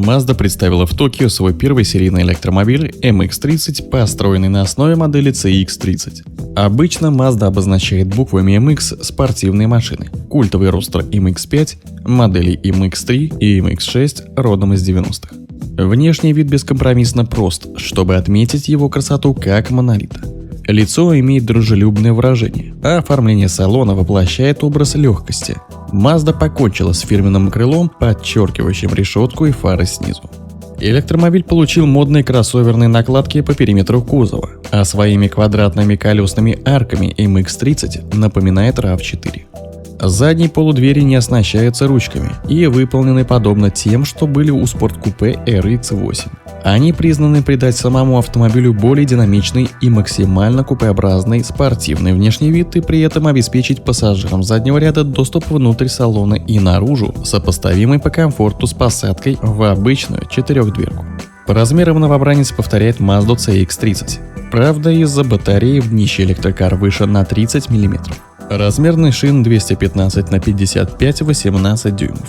Mazda представила в Токио свой первый серийный электромобиль MX-30, построенный на основе модели CX-30. Обычно Mazda обозначает буквами MX спортивные машины, культовый ростер MX-5, модели MX-3 и MX-6 родом из 90-х. Внешний вид бескомпромиссно прост, чтобы отметить его красоту как монолита. Лицо имеет дружелюбное выражение, а оформление салона воплощает образ легкости. Mazda покончила с фирменным крылом, подчеркивающим решетку и фары снизу. Электромобиль получил модные кроссоверные накладки по периметру кузова, а своими квадратными колесными арками MX-30 напоминает RAV4. Задние полудвери не оснащаются ручками и выполнены подобно тем, что были у спорткупе RX-8. Они признаны придать самому автомобилю более динамичный и максимально купеобразный спортивный внешний вид и при этом обеспечить пассажирам заднего ряда доступ внутрь салона и наружу, сопоставимый по комфорту с посадкой в обычную четырехдверку. По размерам новобранец повторяет Mazda CX-30. Правда, из-за батареи в днище электрокар выше на 30 мм. Размерный шин 215 на 55 18 дюймов.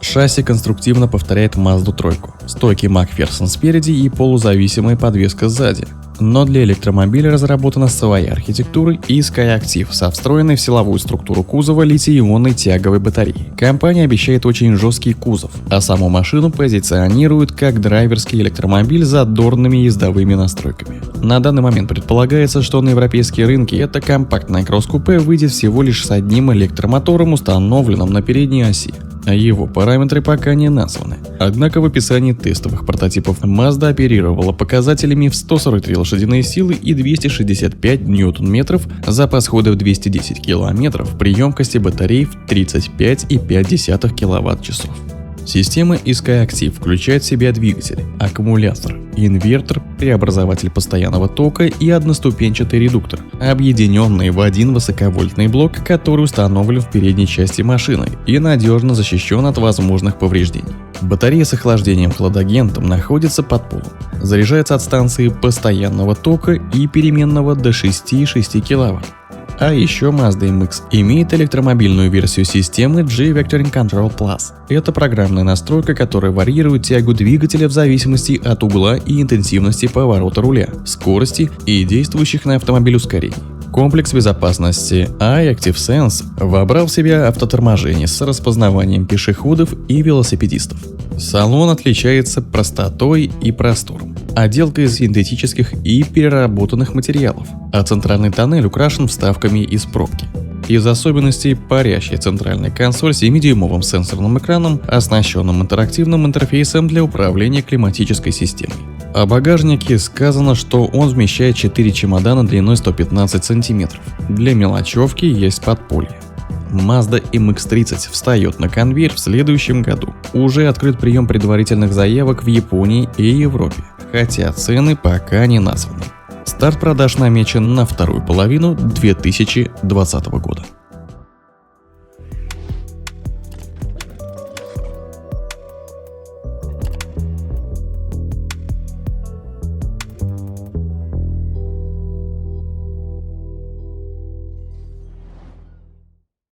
Шасси конструктивно повторяет Mazda 3. Стойки Макферсон спереди и полузависимая подвеска сзади. Но для электромобиля разработана своя архитектура и Skyactiv со встроенной в силовую структуру кузова литий-ионной тяговой батареей. Компания обещает очень жесткий кузов, а саму машину позиционирует как драйверский электромобиль с задорными ездовыми настройками. На данный момент предполагается, что на европейские рынки это компактное кросс-купе выйдет всего лишь с одним электромотором, установленным на передней оси. Его параметры пока не названы. Однако в описании тестовых прототипов Mazda оперировала показателями в 143 лошадиные силы и 265 ньютон-метров, запас хода в 210 километров при емкости батареи в 35,5 киловатт-часов. Система Skyactiv включает в себя двигатель, аккумулятор, инвертор, преобразователь постоянного тока и одноступенчатый редуктор, объединенные в один высоковольтный блок, который установлен в передней части машины и надежно защищен от возможных повреждений. Батарея с охлаждением-хладагентом находится под полом. Заряжается от станции постоянного тока и переменного до 6,6 кВт. А еще Mazda MX имеет электромобильную версию системы G-Vectoring Control Plus. Это программная настройка, которая варьирует тягу двигателя в зависимости от угла и интенсивности поворота руля, скорости и действующих на автомобиль ускорений. Комплекс безопасности iActiv-Sense вобрал в себя автоторможение с распознаванием пешеходов и велосипедистов. Салон отличается простотой и простором, отделка из синтетических и переработанных материалов, а центральный тоннель украшен вставками из пробки. Из особенностей парящая центральная консоль с 7-дюймовым сенсорным экраном, оснащенным интерактивным интерфейсом для управления климатической системой. О багажнике сказано, что он вмещает 4 чемодана длиной 115 см. Для мелочевки есть подполье. Mazda MX-30 встает на конвейер в следующем году. Уже открыт прием предварительных заявок в Японии и Европе, хотя цены пока не названы. Старт продаж намечен на вторую половину 2020 года.